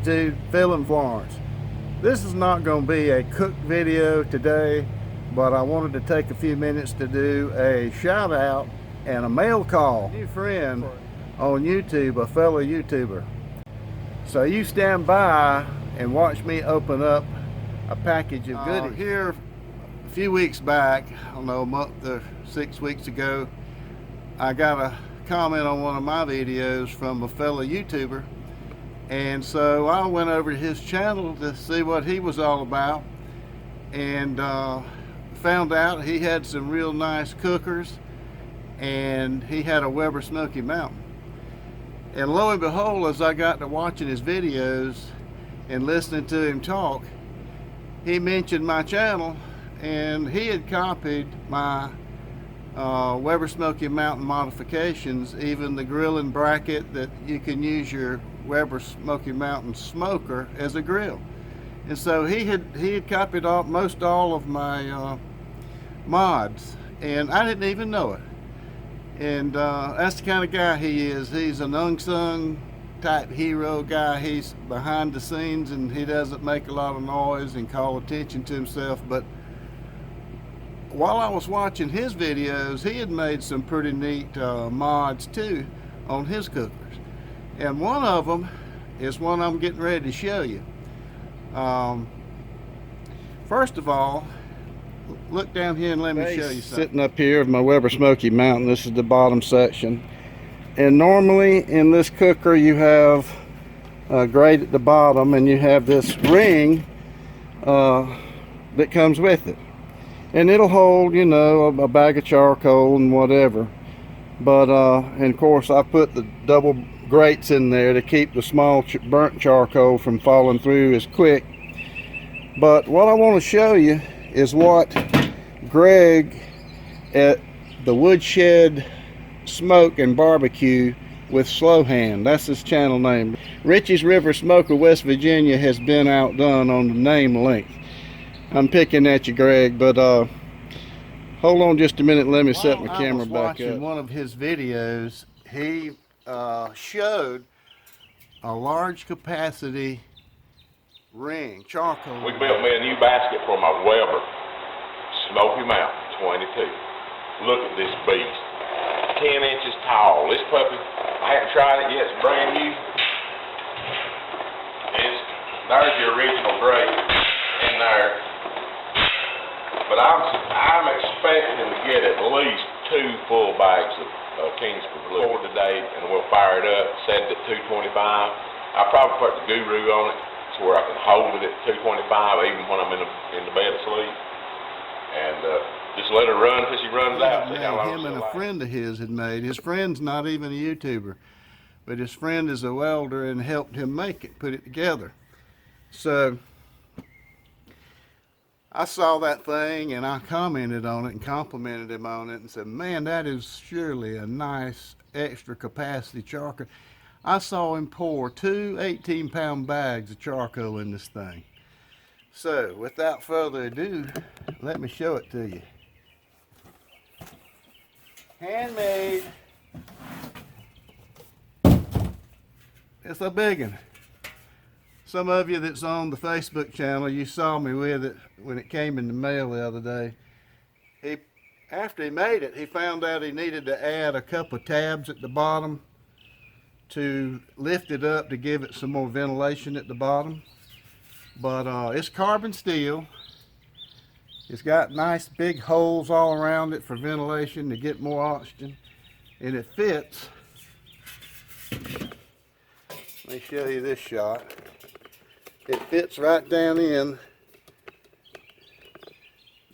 52, Phil in Florence. This is not going to be a cook video today, but I wanted to take a few minutes to do a shout out and a mail call. A new friend on YouTube, a fellow YouTuber. So you stand by and watch me open up a package of goodies. Here a few weeks back, I don't know, a month or 6 weeks ago, I got a comment on one of my videos from a fellow YouTuber, and so I went over to his channel to see what he was all about, and found out he had some real nice cookers, and he had a Weber Smoky Mountain. And lo and behold, as I got to watching his videos and listening to him talk, he mentioned my channel, and he had copied my Weber Smoky Mountain modifications, even the grilling bracket that you can use your Weber Smoky Mountain smoker as a grill. And so he had copied off most all of my mods, and I didn't even know it. And that's the kind of guy he is. He's an unsung type hero guy. He's behind the scenes, and he doesn't make a lot of noise and call attention to himself. But while I was watching his videos, he had made some pretty neat mods too on his cookers, and one of them is one I'm getting ready to show you. First of all, look down here and let me show you something. Sitting up here of my Weber Smoky Mountain, this is the bottom section, and normally in this cooker you have a grate at the bottom, and you have this ring that comes with it. And it'll hold, you know, a bag of charcoal and whatever. But, and of course, I put the double grates in there to keep the small burnt charcoal from falling through as quick. But what I want to show you is what Greg at the Woodshed Smoke and Barbecue with Slow Hand, that's his channel name, Richie's River Smoker, West Virginia, has been outdone on the name length. I'm picking at you, Greg, but hold on just a minute. Let me set my camera back up. Watching one of his videos, he showed a large capacity ring, charcoal. We built me a new basket for my Weber Smoky Mountain 22. Look at this beast, 10 inches tall. This puppy, I haven't tried it yet. It's brand new. There's the original grate in there. But I'm expecting to get at least 2 full bags of Kingsford Blue today, and we'll fire it up, set it at 225. I'll probably put the Guru on it to where I can hold it at 225 even when I'm in the bed asleep, and just let her run until she runs out. Him and a friend of his had made. His friend's not even a YouTuber, but his friend is a welder and helped him make it, put it together. So I saw that thing and I commented on it and complimented him on it and said, man, that is surely a nice extra capacity charcoal. I saw him pour 2 18-pound bags of charcoal in this thing. So without further ado, let me show it to you. Handmade. It's a big one. Some of you that's on the Facebook channel, you saw me with it when it came in the mail the other day. After he made it, he found out he needed to add a couple of tabs at the bottom to lift it up to give it some more ventilation at the bottom. But it's carbon steel. It's got nice big holes all around it for ventilation to get more oxygen, and it fits. Let me show you this shot. It fits right down in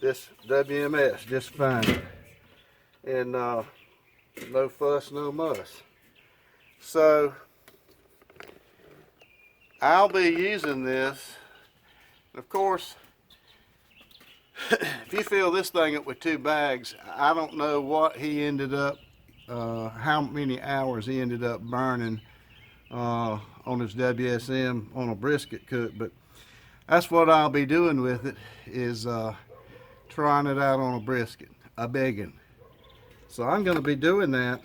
this WMS just fine, and no fuss, no muss. So I'll be using this. Of course, if you fill this thing up with 2 bags, I don't know what he ended up, how many hours he ended up burning on his WSM on a brisket cook, but that's what I'll be doing with it, is trying it out on a brisket, a biggin. So I'm going to be doing that,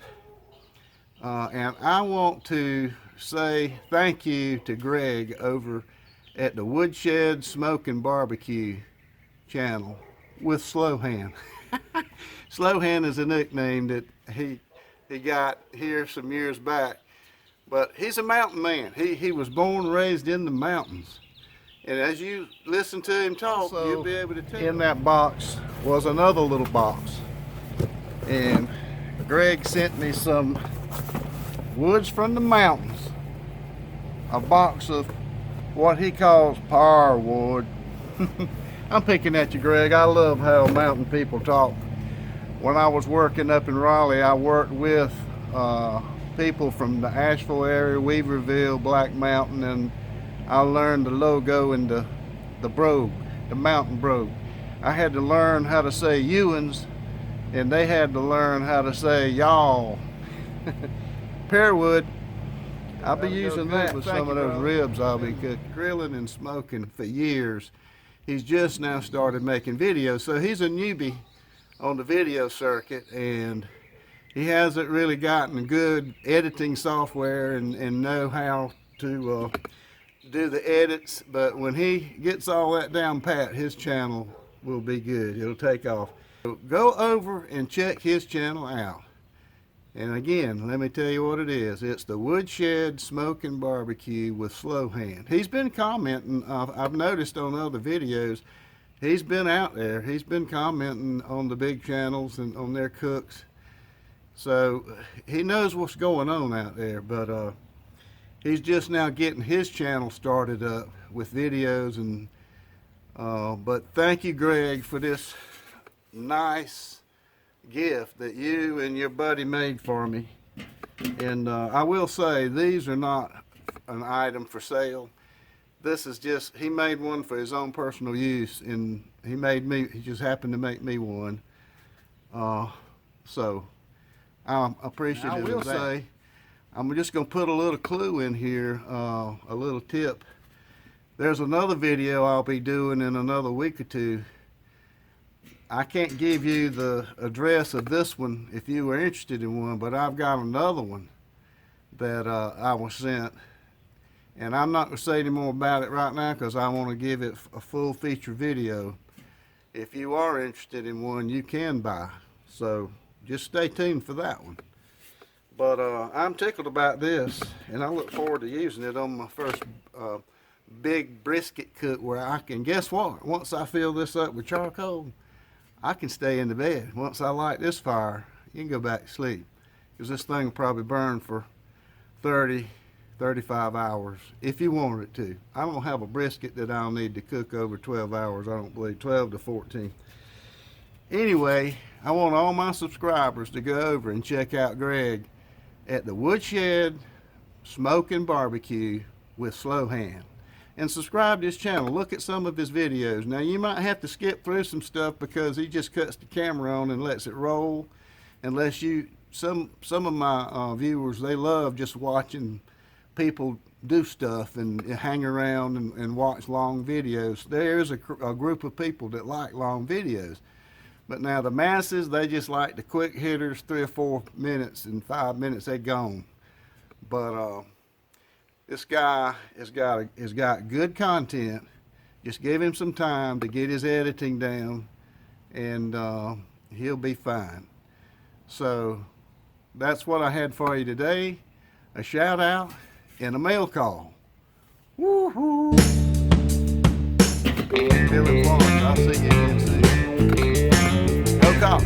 and I want to say thank you to Greg over at the Woodshed Smoke and Barbecue channel with Slowhand. Slowhand is a nickname that he got here some years back, but he's a mountain man. He was born and raised in the mountains, and as you listen to him talk, you'll be able to tell. In that box was another little box, and Greg sent me some woods from the mountains, a box of what he calls power wood. I'm picking at you, Greg. I love how mountain people talk. When I was working up in Raleigh, I worked with people from the Asheville area, Weaverville, Black Mountain, and I learned the logo and the brogue, the mountain brogue. I had to learn how to say Ewans, and they had to learn how to say y'all. Pearwood, I'll be using that with some of those ribs I'll be grilling and smoking for years. He's just now started making videos, so he's a newbie on the video circuit, and he hasn't really gotten good editing software and know how to do the edits, but when he gets all that down pat, his channel will be good. It'll take off. So go over and check his channel out. And again, let me tell you what it is. It's the Woodshed Smoke and Barbecue with Slowhand. He's been commenting, I've noticed on other videos, he's been out there. He's been commenting on the big channels and on their cooks. So he knows what's going on out there, but he's just now getting his channel started up with videos. And but thank you, Greg, for this nice gift that you and your buddy made for me. And I will say, these are not an item for sale. This is just, he made one for his own personal use, and he just happened to make me one. So I'm appreciative of that. I will say, I'm just going to put a little clue in here, a little tip. There's another video I'll be doing in another week or two. I can't give you the address of this one if you were interested in one, but I've got another one that I was sent, and I'm not going to say any more about it right now because I want to give it a full feature video. If you are interested in one, you can buy, so just stay tuned for that one. But I'm tickled about this, and I look forward to using it on my first big brisket cook, where I can, guess what, once I fill this up with charcoal, I can stay in the bed. Once I light this fire, you can go back to sleep, because this thing will probably burn for 30, 35 hours if you wanted it to. I don't have a brisket that I'll need to cook over 12 hours, I don't believe, 12 to 14. Anyway, I want all my subscribers to go over and check out Greg at the Woodshed Smoke and Barbecue with Slowhand. And subscribe to his channel. Look at some of his videos. Now, you might have to skip through some stuff because he just cuts the camera on and lets it roll. Unless you, some of my viewers, they love just watching people do stuff and hang around and watch long videos. There is a group of people that like long videos. But now the masses, they just like the quick hitters, 3 or 4 minutes, and 5 minutes, they're gone. But this guy has got good content. Just give him some time to get his editing down, and he'll be fine. So that's what I had for you today. A shout out and a mail call. Woo-hoo! Billy Florence, I'll see you again soon. Go call.